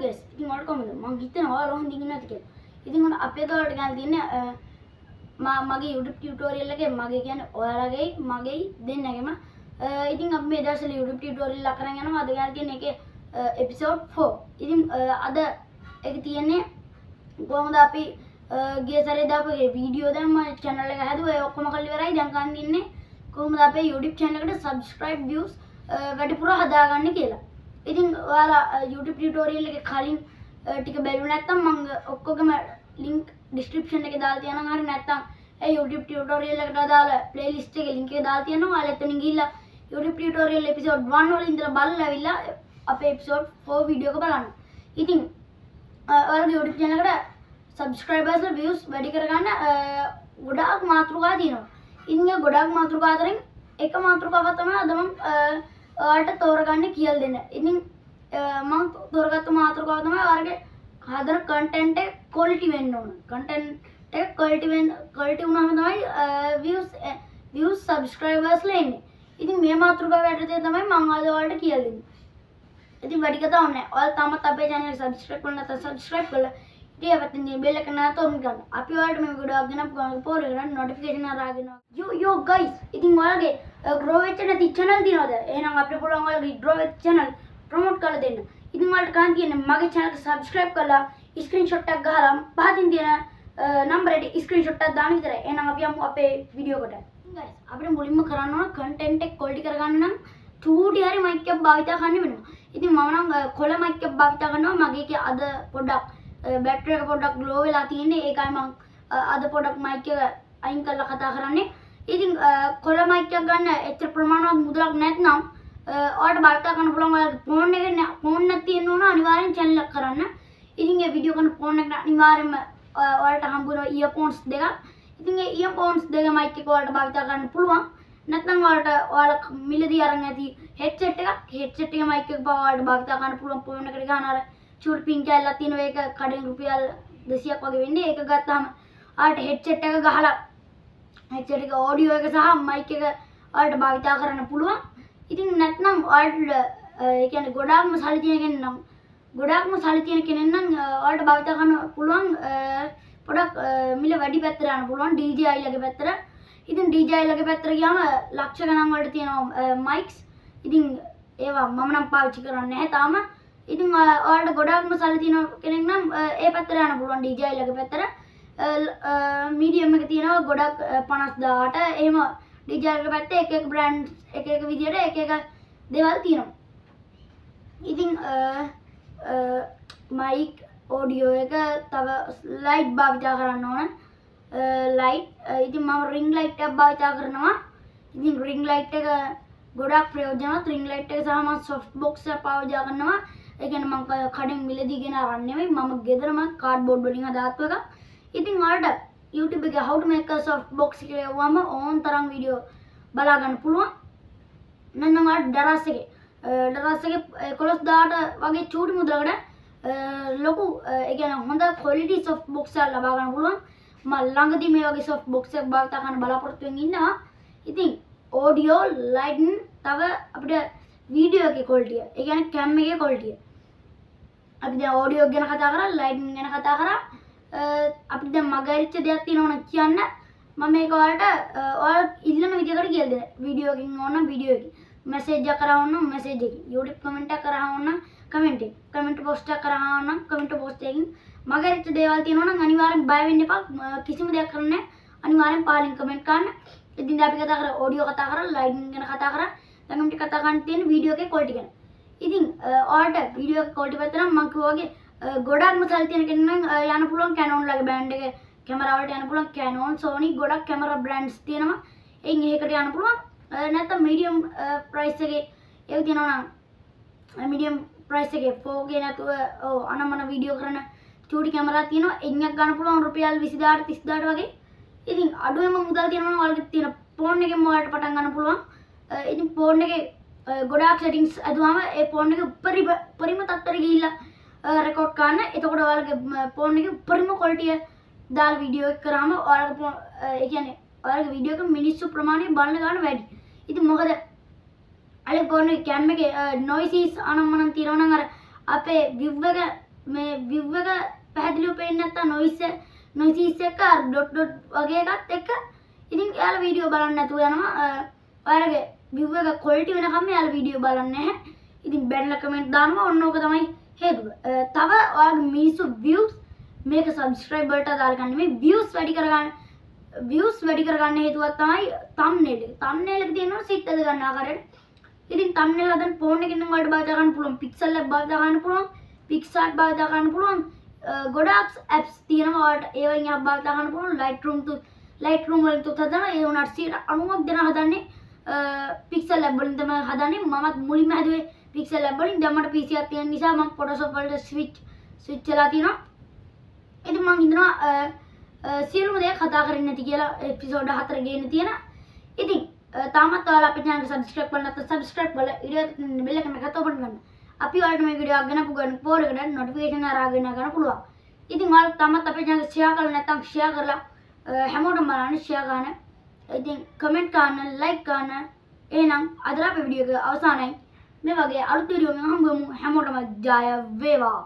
guys. ඉතින් ඔයාලට කොහොමද? මම හිතනවා ඔයාලා හොඳින් ඉන්නත් කියලා. ඉතින් ඔන්න අපේ දවල්ට ගන්න තියෙන්නේ මගේ YouTube tutorial එකේ මගේ කියන්නේ ඔයාලගේ මගේ දෙන්නගෙම ඉතින් අපි මේ දවස්වල YouTube tutorial එක කරන් යනවා. අද ගන්න තියෙන එකේ episode 4. ඉතින් අද ඒක තියෙන්නේ කොහොමද අපි ගිය සැරේ දාපු වීඩියෝ දැන් මම channel එක හැදුවා. ඒ ඔක්කොම කරලා ඉවරයි. දැන් ගන්න ඉන්නේ කොහොමද අපේ YouTube channel එකට subscribe views වැඩිපුර හදාගන්නේ කියලා. ඉතින් ඔයාලා YouTube tutorial එකේ කලින් ටික බැලුව නැත්නම් මම ඔක්කොගම link description එකේ දාලා තියනවා. හරි නැත්නම් ඒ YouTube tutorial එකට අදාළ playlist එකේ link එක දාලා තියනවා. ඔයාලා එතනින් ගිහිල්ලා YouTube tutorial episode 1 වල ඉඳලා බලලා ඇවිල්ලා අපේ episode 4 වීඩියෝ එක බලන්න. ඉතින් ඔයාලගේ YouTube channel එකට subscribers views වැඩි කරගන්න ගොඩාක් මාතෘකා තියෙනවා. ඉතින් ඒ ගොඩාක් මාතෘකා අතරින් එක මාතෘකාවක් තමයි අද මම ඔයාලට තෝරගන්න කියලා දෙන්න. ඉතින් මම තෝරගත්ත මාතෘකාව තමයි ඔයාලගේ හදන content එක quality වෙන්න ඕන. content එක quality වුණාම තමයි views subscribers ලා එන්නේ. ඉතින් මේ මාතෘකාව යටතේ තමයි මම අද ඔයාලට කියලා දෙන්නේ. ඉතින් වැඩි කතාවක් නැහැ. ඔයාලා තාමත් අපේ channel එක subscribe කරලා නැත්නම් subscribe කරලා ඉතින් අපිට bell එක නාතෝම් ගන්න. අපි ඔයාලට මේ වීඩියෝ එක ගෙනත් පොර කරන් notification අරගෙන yo guys. ඉතින් ඔයාලගේ grow වෙච්ච නැති channel තියෙනවද? එහෙනම් අපිට පුළුවන් ඔයාලගේ grow වෙච්ච channel promote කරලා දෙන්න. ඉතින් ඔයාලට ගන්න තියෙන්නේ මගේ channel එක subscribe කරලා screenshot එකක් ගහලා පහතින් තියෙන number එකට screenshot එකක් දාන්න විතරයි. එහෙනම් අපි යමු අපේ වීඩියෝ එකට. guys අපිට මුලින්ම කරන්න ඕන content එක quality කරගන්න නම් චූටි හරි mic එකක් භාවිතා කරන්න වෙනවා. ඉතින් මම නම් කොළ mic එකක් භාවිතා කරනවා. මගේ එකේ අද පොඩ්ඩක් බැටරි එක පොඩ්ඩක් low වෙලා තියෙන්නේ. ඒකයි මම අද පොඩ්ඩක් mic එක අයින් කරලා කතා කරන්නේ. ඉතින් කොළ mic එකක් ගන්න එච්චර ප්‍රමාණවත් මුදලක් නැත්නම් ඔයාලට භාවිතා කරන්න පුළුවන් ඔයාලගේ phone එකක් තියෙන්න ඕන අනිවාර්යෙන් channel එක කරන්න. ඉතින් මේ වීඩියෝ කරන phone එකට අනිවාර්යෙන්ම ඔයාලට හම්බ වෙන earphones දෙකක්. ඉතින් මේ earphones දෙක mic එක ඔයාලට භාවිතා කරන්න පුළුවන්. නැත්නම් ඔයාලා මිලදී අරන් ඇති headset එක mic එක ඔයාලට භාවිතා කරන්න පුළුවන්. phone එකට ගන්න අර චූටි පින් කැල්ලක් තියෙනවා. ඒක කඩෙන් රුපියල් 200ක් වගේ වෙන්නේ. ඒක ගත්තාම ඔයාලට headset එක ගහලා headset එක audio එක සහ mic එක ඔයාලට භාවිතා කරන්න පුළුවන්. ඉතින් නැත්නම් ඔයාලට ඒ කියන්නේ ගොඩාක්ම සල්ලි තියෙන කෙනෙක් නම් ඔයාලට භාවිතා කරන්න පුළුවන් පොඩක් මිල වැඩි පැත්තට යන්න පුළුවන් DJI ලගේ පැත්තට. ඉතින් DJI ලගේ පැත්තට ගියාම ලක්ෂ ගණන් වලට තියෙනවා mics. ඉතින් ඒවා මම නම් පාවිච්චි කරන්නේ නැහැ තාම. ඉතින් ඔයාලට ගොඩාක්ම සල්ලි තියෙන කෙනෙක් නම් ඒ පැත්තට යන්න පුළුවන් DJI ලගේ පැත්තට. medium එක තියෙනවා ගොඩක් 50000ට. එහෙම DJI ලගේ පැත්තේ එක brands එක විදියට එක දේවල් තියෙනවා. ඉතින් mic audio එක තව light භාවිතා කරන්න ඕන. light ඉතින් මම ring light එකක් භාවිතා කරනවා. ඉතින් ring light එක ගොඩක් ප්‍රයෝජනවත්. ring light එක සහ මම soft box එක පාවිච්චි කරනවා. ඒ කියන්නේ මම කඩෙන් මිලදී ගෙන අරන් නෙමෙයි. මම ගෙදරම cardboard වලින් හදාගත්තු එකක්. ඉතින් ඔයාලට YouTube එකේ how to make a soft box කියලා යවුවම ඕන තරම් වීඩියෝ බලා ගන්න පුළුවන්. නැත්නම් ඔයාලට දරස් එකේ 11000ට වගේ චූටි මුදලකට ලොකු ඒ කියන්නේ හොඳ quality soft box එකක් ලබා ගන්න පුළුවන්. මම ළඟදී මේ වගේ soft box එකක් භාවිතා කරන්න බලාපොරොත්තු වෙමින් ඉන්නවා. ඉතින් audio lighting තව අපිට video එකේ quality ඒ කියන්නේ cam එකේ quality අපි දැන් audio ගැන කතා කරා lighting ගැන කතා කරා අපිට දැන් මගහැරිච්ච දෙයක් තියෙනවා නම් කියන්න මම මේක ඔයාලා ඉල්ලන විදිහකට කියලා දෙන්න. වීඩියෝ එකකින් ඕන නම් වීඩියෝ එකකින් message එක කරා ඕන නම් message එකකින් YouTube comment එක කරා ඕන නම් comment එකකින් comment post එක කරා ඕන නම් comment post එකකින් මගහැරිච්ච දේවල් තියෙනවා නම් අනිවාර්යෙන් බය වෙන්න එපා. කිසිම දෙයක් කරන්න නැහැ. අනිවාර්යෙන් පාලින් comment කරන්න. ඉතින් අපි කතා කරා audio කතා කරා lighting ගැන කතා කරා. දැන් අපි කතා කරන්න තියෙන වීඩියෝ එකේ quality ගැන. ඉතින් ඔයාලට වීඩියෝ එකේ quality පැත්ත නම් මම කිව්වා වගේ ගොඩක්ම සල්ලි තියෙන කෙනෙක් නම් යන්න පුළුවන් Canon ලගේ බ්‍රෑන්ඩ් එකේ කැමරා වලට යන්න පුළුවන්. Canon Sony ගොඩක් කැමරා බ්‍රෑන්ඩ්ස් තියෙනවා. එයින් එකකට යන්න පුළුවන්. නැත්නම් medium price එකේ ඒක තියෙනවා නම් medium price එකේ 4K නැතුව අනම්මන වීඩියෝ කරන චූටි කැමරා තියෙනවා. එන්නක් ගන්න පුළුවන් රුපියල් 20000ට 30000ට වගේ. ඉතින් අඩුවෙන්ම මුදල් තියෙනවා නම් ඔයාලට තියෙන phone එකෙන් ඔයාලට පටන් ගන්න පුළුවන්. ඉතින් phone එකේ ගොඩාක් settings අදුවම ඒ phone එකේ උපරිම තත්ත්වයට ගිහිල්ලා record කරන්න. එතකොට ඔයාලගේ phone එකේ උපරිම quality දාලා වීඩියෝ එක කරාම ඔයාලගේ ඒ කියන්නේ ඔයාලගේ වීඩියෝ එක මිනිස්සු ප්‍රමාණය බලන ගන්න වැඩි. ඉතින් මොකද අලේ phone එකේ cam එකේ noises අනම්මනම් තියනවා නම් අර අපේ view එක මේ view එක පැහැදිලිව පේන්නේ නැත්නම් noise එක dot වගේ එකත් එක්ක ඉතින් එයාලා වීඩියෝ බලන්න නැතුව යනවා. ඔයාලගේ view එක quality වෙනකම් එයාලා වීඩියෝ බලන්නේ නැහැ. ඉතින් බැනලා කමෙන්ට් දානවා. ඔන්න ඕක තමයි හේතුව. තව ඔයාලගේ මිනිස්සු views මේක subscribe වලට දාලා ගන්න මේ views වැඩි කරගන්න හේතුවක් තමයි thumbnail එක. thumbnail එක තියෙනවා සිත් ඇද ගන්න ආකාරයට. ඉතින් thumbnail හදන්න phone එකකින් නම් ඔයාලට භාවිත කරන්න පුළුවන්. pixel app භාවිත කරන්න පුළුවන්. PicsArt භාවිත කරන්න පුළුවන්. ගොඩාක් apps තියෙනවා ඔයාලට. ඒවෙන් app භාවිත කරන්න පුළුවන්. Lightroom වලින් තුත් හදනවා. ඒ වුණාට 90ක් දෙනා හදන්නේ pixel app වලින් තමයි හදන්නේ. මමත් මුලින්ම හැදුවේ pixel app වලින්. දැන් මට PC එකක් තියෙන නිසා මම Photoshop වලට switch වෙලා තියෙනවා. ඉතින් මම හිතනවා සියලුම දේ කතා කරන්නේ නැති කියලා එපිසෝඩ් 4 ගේන්න තියෙන. ඉතින් තාමත් ඔයාලා අපේ channel එක subscribe කරලා නැත්නම් subscribe කරලා ඊඩියෝ එකේ bell එක එකත් open කරන්න. අපි ඔයාලට මේ වීඩියෝ එකක් ගෙනපු ගමන් පොර එකට notification අරගෙන ගන්න පුළුවන්. ඉතින් ඔයාලා තාමත් අපේ channel එක share කරලා නැත්නම් share කරලා හැමෝටම බලන්න share කරන්න. ඉතින් comment කරන්න like කරන්න. එහෙනම් අද අපේ වීඩියෝ එක අවසానයි. මේ වගේ අලුත් වීඩියෝ එකකින් හම්බෙමු. හැමෝටම ජය වේවා.